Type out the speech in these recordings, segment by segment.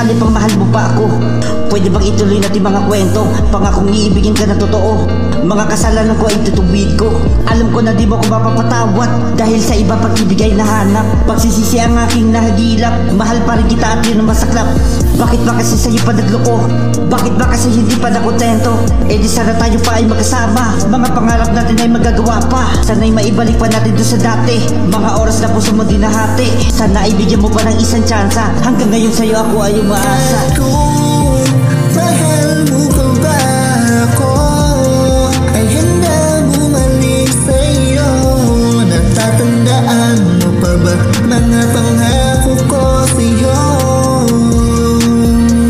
sakali pang mahal mo pa ako, pwede bang ituloy natin mga kwento? Pangakong iibigin ka na totoo, mga kasalanan ko ay tutuwid ko. Alam ko na di mo ko mapapatawad, dahil sa iba pag-ibig ay nahanap. Pagsisisi ang aking nahagilap, mahal pa rin kita at yun ang masaklap. Bakit ba kasi sa'yo pa nagloko? Bakit ba kasi hindi pa nakontento? Eh di sana tayo pa ay magkasama, mga pangarap natin ay magagawa pa. Sana'y maibalik pa natin doon sa dati, mga oras na puso mo dinahati. Sana ibigyan mo pa ng isang tsansa, hanggang ngayon sa'yo ako ay umaasa. Mahal mo ka ba ako? Ay handa bumalik sa'yo. Natatandaan mo pa ba mga pangako ko sa'yo?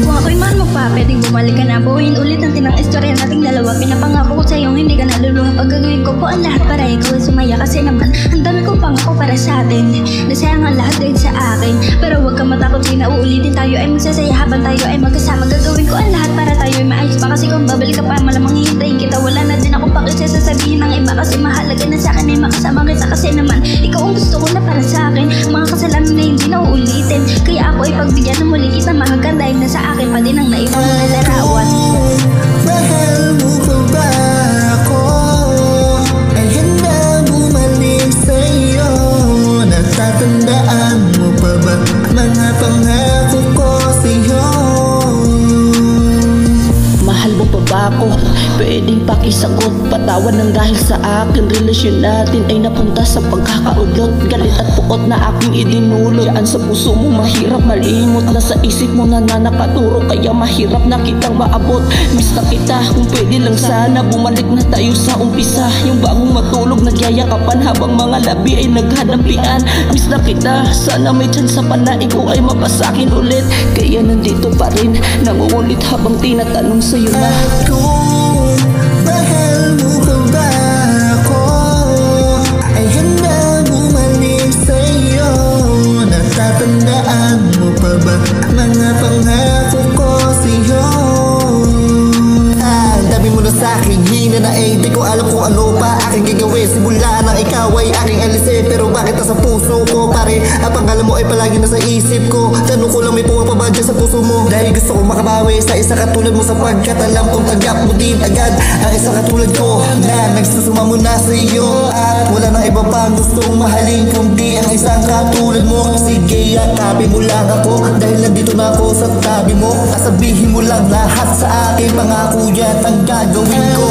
Kung ako'y mahal mo pa, pwedeng bumalik ka na. Buuin ulit ang tinang istorya nating dalawa. Pinapangako ko sa'yo, hindi ka naluluha. Pagagawin ko po ang lahat para ikaw ay sumaya. Kasi naman, ang dami kong pangako para sa atin. Nasayang ang lahat dahil sa akin. Pero huwag kang matakot, di na uulitin. Tayo ay magsasaya habang tayo ay magkasama. Gagawin ko ang lahat para tayo ay maayos pa. Kasi kung babalik ka pa, malamang hihintayin kita. Wala na din akong pakisya sasabihin ng iba. Kasi mahalaga na sa akin ay makasama kita. Kasi naman, ikaw ang gusto ko na para sa akin. Mga kasalanan na hindi na uulitin. Kaya ako ay pagbigyan na muli kita mahagkan. Dahil na sa akin pa din ang naibang mga larawan. Mahal mo ka ba ako? Ay handa bumalik sa'yo. Natatandaan mo pa ba mga pangako ko sa'yo? Mahal mo pa ba ako? Pwedeng pakisagot, patawan ng dahil sa akin. Relasyon natin ay napunta sa pagkakaudlot. Galit at puot na aking idinulot. Yan sa puso mo mahirap malimot, na sa isip mo na nakaturo. Kaya mahirap na kitang maabot. Miss na kita, kung pwede lang sana bumalik na tayo sa umpisa. Yung bagong matulog, nagyayakapan habang mga labi ay naghanampian. Miss na kita, sana may chance pa na ikaw ay mapasakin ulit. Kaya nandito pa rin, nangungulit habang tinatanong sa'yo na mahal mo ka ba ako? Ay handa bumalik sa'yo. Natatandaan mo pa ba mga pangako ko sa'yo? Ang dami mo na sa'king hina na eh, di ko alam kung ano pa aking gagawin. Simula na ikaw ay aking alisin, pero bakit nasa puso ko pare? Ang pangalan mo ay palagi nasa isip ko. Tanong ko lang, may pumapaba dyan sa puso mo. Dahil gusto ko makabawi sa isa katulad mo, sapagkat alam kong tanggap mo din agad ang isa katulad ko na nagsusuma mo na sa iyo. At wala nang iba pang gustong mahalin kundi ang isang katulad mo. Sige, yakapin mo lang ako, dahil nandito na ako sa tabi mo. Sasabihin mo lang lahat sa akin, pangako yan ang gagawin ko.